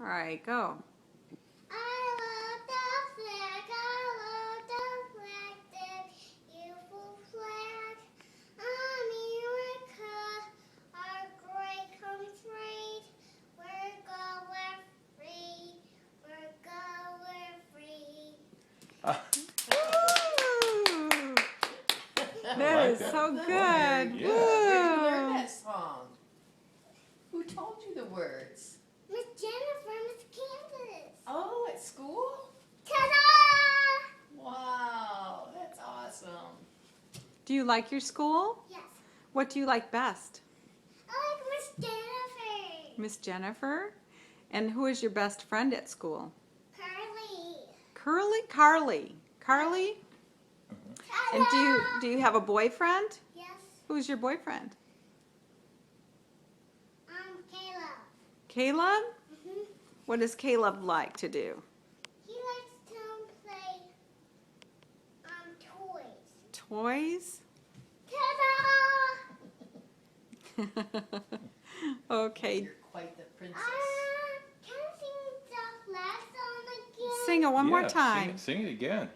All right, go. I love the flag, I love the flag, the beautiful flag. America, our great country. We're going free, we're going free. Woo! That like is that. so good. Yeah. Where'd you learn Woo! that song? Who told you the words? Miss Jennifer, Miss Candace. Oh, at school? Ta-da! Wow, that's awesome. Do you like your school? Yes, What do you like best? I like Miss Jennifer. Miss Jennifer? And who is your best friend at school? Carly. Carly. Carly? Ta-da! And do you have a boyfriend? Yes, Who's your boyfriend? Caleb. Caleb? Mm-hmm. What does Caleb like to do? He likes to play toys. Toys? Ta-da! Okay. You're quite the princess. Can I sing the last song again? Sing it one more Yeah, time. Sing it again.